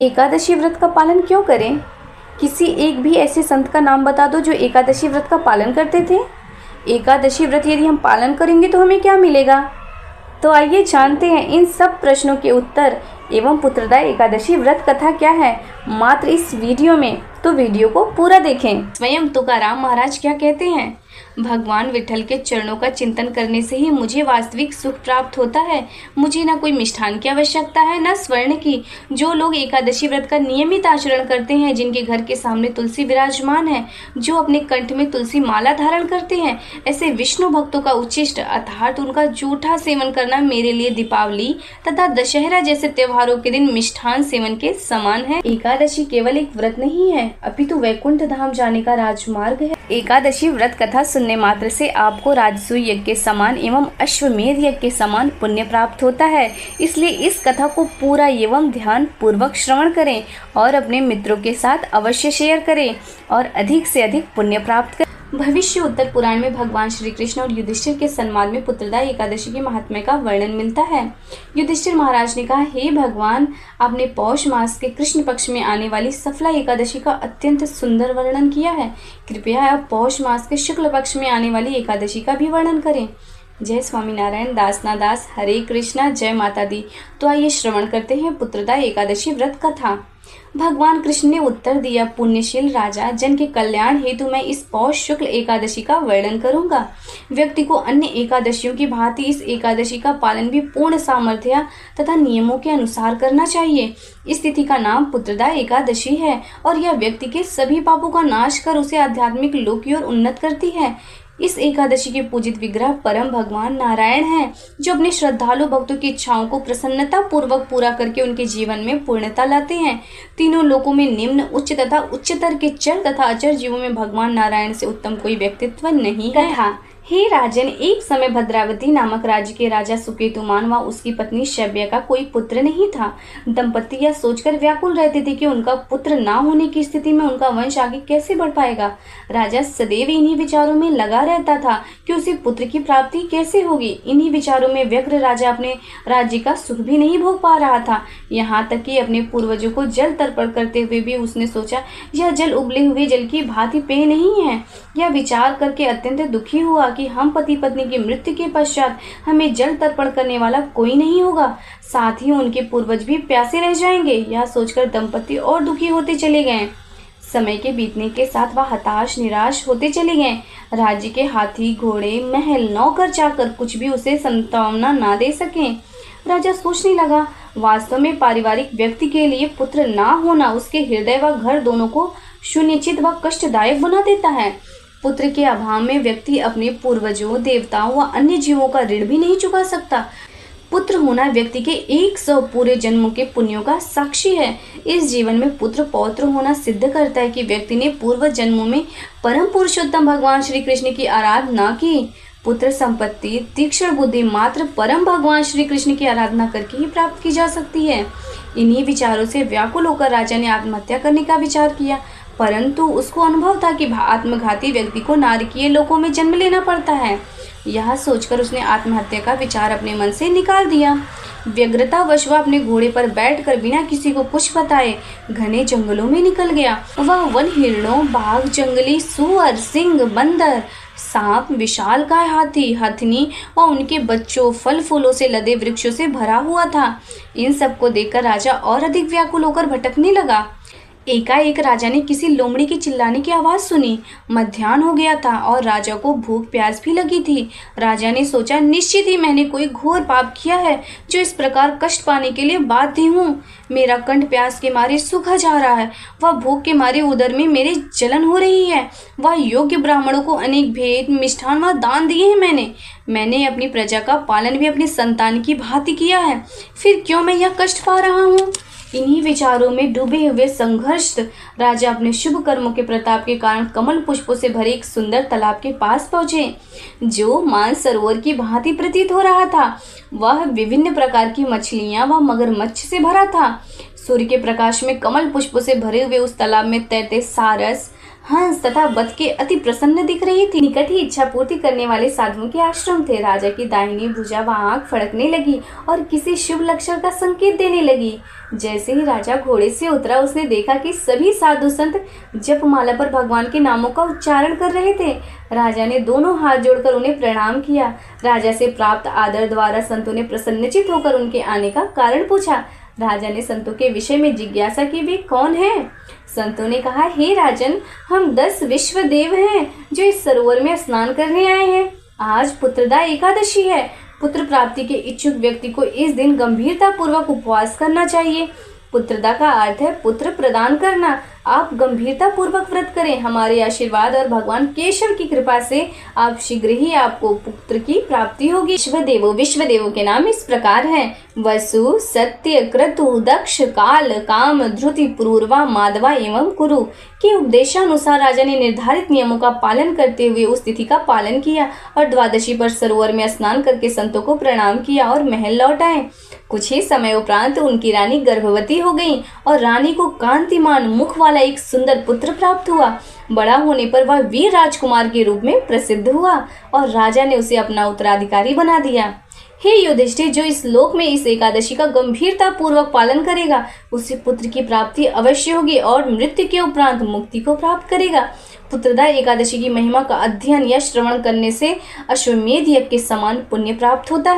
एकादशी व्रत का पालन क्यों करें? किसी एक भी ऐसे संत का नाम बता दो जो एकादशी व्रत का पालन करते थे। एकादशी व्रत यदि हम पालन करेंगे तो हमें क्या मिलेगा? तो आइए जानते हैं इन सब प्रश्नों के उत्तर एवं पुत्रदा एकादशी व्रत कथा क्या है मात्र इस वीडियो में। तो वीडियो को पूरा देखें। स्वयं तुकाराम महाराज क्या कहते हैं? भगवान विठल के चरणों का चिंतन करने से ही मुझे वास्तविक सुख प्राप्त होता है। मुझे ना कोई मिष्ठान की आवश्यकता है ना स्वर्ण की। जो लोग एकादशी व्रत का नियमित आचरण करते हैं, जिनके घर के सामने तुलसी विराजमान है, जो अपने कंठ में तुलसी माला धारण करते हैं, ऐसे विष्णु भक्तों का उच्छिष्ट अर्थात उनका जूठा सेवन करना मेरे लिए दीपावली तथा दशहरा जैसे त्योहारों के दिन मिष्ठान सेवन के समान है। एकादशी केवल एक व्रत नहीं है, अपितु वैकुंठ धाम जाने का राजमार्ग है। एकादशी व्रत कथा सुनने मात्र से आपको राजसूय यज्ञ के समान एवं अश्वमेध यज्ञ के समान पुण्य प्राप्त होता है। इसलिए इस कथा को पूरा एवं ध्यान पूर्वक श्रवण करें और अपने मित्रों के साथ अवश्य शेयर करें और अधिक से अधिक पुण्य प्राप्त करें। भविष्य उत्तर पुराण में भगवान श्री कृष्ण और युधिष्ठिर के सम्मान में पुत्रदा एकादशी के महात्म्य का वर्णन मिलता है। युधिष्ठिर महाराज ने कहा, हे भगवान, आपने पौष मास के कृष्ण पक्ष में आने वाली सफला एकादशी का अत्यंत सुंदर वर्णन किया है। कृपया आप पौष मास के शुक्ल पक्ष में आने वाली एकादशी का भी वर्णन करें। जय स्वामीनारायण। दास ना दास। हरे कृष्णा। जय माता दी। तो आइए श्रवण करते हैं पुत्रदा एकादशी व्रत कथा। भगवान कृष्ण ने उत्तर दिया, पुण्यशील राजा, जन के कल्याण हेतु मैं इस पौष शुक्ल एकादशी का वर्णन करूंगा। व्यक्ति को अन्य एकादशियों की भांति इस एकादशी का पालन भी पूर्ण सामर्थ्य तथा नियमों के अनुसार करना चाहिए। इस तिथि का नाम पुत्रदा एकादशी है और यह व्यक्ति के सभी पापों का नाश कर उसे आध्यात्मिक लोक की ओर उन्नत करती है। इस एकादशी के पूजित विग्रह परम भगवान नारायण हैं, जो अपने श्रद्धालु भक्तों की इच्छाओं को प्रसन्नता पूर्वक पूरा करके उनके जीवन में पूर्णता लाते हैं। तीनों लोकों में निम्न, उच्च तथा उच्चतर के चर तथा अचर जीवों में भगवान नारायण से उत्तम कोई व्यक्तित्व नहीं है। हे राजन, एक समय भद्रावती नामक राज्य के राजा सुकेतुमान व उसकी पत्नी शव्या का कोई पुत्र नहीं था। दंपति यह सोचकर व्याकुल रहते थे कि उनका पुत्र ना होने की स्थिति में उनका वंश आगे कैसे बढ़ पाएगा। राजा सदैव इन्हीं विचारों में लगा रहता था कि उसे पुत्र की प्राप्ति कैसे होगी। इन्हीं विचारों में व्यग्र राजा अपने राज्य का सुख भी नहीं भोग पा रहा था। यहाँ तक कि अपने पूर्वजों को जल तर्पण करते हुए भी उसने सोचा, यह जल उबले हुए जल की भांति पेय नहीं है। यह विचार करके अत्यंत दुखी हुआ कि हम पति पत्नी की मृत्यु के पश्चात हमें जल तर्पण करने वाला कोई नहीं होगा, साथ ही उनके पूर्वज भी प्यासे रह जाएंगे। यह सोचकर दंपति और दुखी होते चले गए। समय के बीतने के साथ वह हताश निराश होते चले गए। राज्य के हाथी, घोड़े, महल, नौकर चाकर कुछ भी उसे सांत्वना ना दे सके। राजा सोचने लगा, वास्तव में पारिवारिक व्यक्ति के लिए पुत्र ना होना उसके हृदय व घर दोनों को शून्यचित व कष्टदायक बना देता है। पुत्र के अभाव में व्यक्ति अपने पूर्वजों, देवताओं व अन्य जीवों का ऋण भी नहीं चुका सकता। पुत्र होना व्यक्ति के 100 पूरे जन्मों के पुण्यों का साक्षी है। इस जीवन में पुत्र पौत्र होना सिद्ध करता है कि व्यक्ति ने पूर्व जन्मों में परम पुरुषोत्तम भगवान श्री कृष्ण की आराधना की। पुत्र संपत्ति, तीक्ष्ण बुद्धि मात्र परम भगवान श्री कृष्ण की आराधना करके ही प्राप्त की जा सकती है। इन्हीं विचारों से व्याकुल होकर राजा ने आत्महत्या करने का विचार किया, परंतु उसको अनुभव था कि आत्मघाती व्यक्ति को नारकीय लोकों में जन्म लेना पड़ता है। यह सोचकर उसने आत्महत्या का विचार अपने मन से निकाल दिया। व्यग्रतावश वह अपने घोड़े पर बैठकर बिना किसी को कुछ बताए घने जंगलों में निकल गया। वह वन हिरणों, बाघ, जंगली सूअर, सिंह, बंदर, सांप, विशालकाय हाथी, हथनी व उनके बच्चों, फल फूलों से लदे वृक्षों से भरा हुआ था। इन सबको देखकर राजा और अधिक व्याकुल होकर भटकने लगा। एकाएक राजा ने किसी लोमड़ी के चिल्लाने की आवाज सुनी। मध्याह्न हो गया था और राजा को भूख प्यास भी लगी थी। राजा ने सोचा, निश्चित ही मैंने कोई घोर पाप किया है जो इस प्रकार कष्ट पाने के लिए बाध्य हूँ। मेरा कंठ प्यास के मारे सूखा जा रहा है, वह भूख के मारे उदर में मेरे जलन हो रही है। वह योग्य ब्राह्मणों को अनेक भेद, मिष्ठान व दान दिए हैं। मैंने अपनी प्रजा का पालन भी अपनी संतान की भांति किया है, फिर क्यों मैं यह कष्ट पा रहा हूँ। इन्हीं विचारों में डूबे हुए संघर्ष राजा अपने शुभ कर्मों के प्रताप के कारण कमल पुष्पों से भरे एक सुंदर तालाब के पास पहुंचे, जो मानस सरोवर की भांति प्रतीत हो रहा था। वह विभिन्न प्रकार की मछलियां व मगरमच्छ से भरा था। सूर्य के प्रकाश में कमल पुष्पों से भरे हुए उस तालाब में तैरते सारस, हंस तथा बत के अति प्रसन्न दिख रही थी। निकट ही इच्छा पूर्ति करने वाले साधुओं के आश्रम थे। राजा की दाहिनी भुजा व आंख फड़कने लगी और किसी शुभ लक्षण का संकेत देने लगी। जैसे ही राजा घोड़े से उतरा, उसने देखा कि सभी साधु संत जपमाला पर भगवान के नामों का उच्चारण कर रहे थे। राजा ने दोनों हाथ जोड़कर उन्हें प्रणाम किया। राजा से प्राप्त आदर द्वारा संतों ने प्रसन्नचित होकर उनके आने का कारण पूछा। राजा ने संतों के विषय में जिज्ञासा की, वे कौन हैं? संतों ने कहा, हे राजन, हम 10 विश्व देव हैं जो इस सरोवर में स्नान करने आए हैं। आज पुत्रदा एकादशी है। पुत्र प्राप्ति के इच्छुक व्यक्ति को इस दिन गंभीरता पूर्वक उपवास करना चाहिए। पुत्रदा का अर्थ है पुत्र प्रदान करना। आप गंभीरता पूर्वक व्रत करें। हमारे आशीर्वाद और भगवान केशव की कृपा से आप शीघ्र ही आपको पुत्र की प्राप्ति होगी। विश्व देवों के नाम इस प्रकार हैं: वसु, सत्य, क्रतु, दक्ष, काल, काम, ध्रुति, पुरूरवा, माधवा एवं कुरु के उपदेशानुसार राजा ने निर्धारित नियमों का पालन करते हुए उस तिथि का पालन किया और द्वादशी पर सरोवर में स्नान करके संतों को प्रणाम किया और महल लौट आए। कुछ ही समय उपरांत उनकी रानी गर्भवती हो गई और रानी को कांतिमान मुख वाला एक सुंदर पुत्र प्राप्त हुआ। बड़ा होने पर वह वीर राजकुमार के रूप में प्रसिद्ध हुआ और राजा ने उसे अपना उत्तराधिकारी बना दिया। हे युधिष्ठिर, जो इस लोक में इस एकादशी का गंभीरता पूर्वक पालन करेगा उसे पुत्र की प्राप्ति अवश्य होगी और मृत्यु के उपरांत मुक्ति को प्राप्त करेगा। पुत्रदा एकादशी की महिमा का अध्ययन या श्रवण करने से अश्वमेध यज्ञ के समान पुण्य प्राप्त होता है।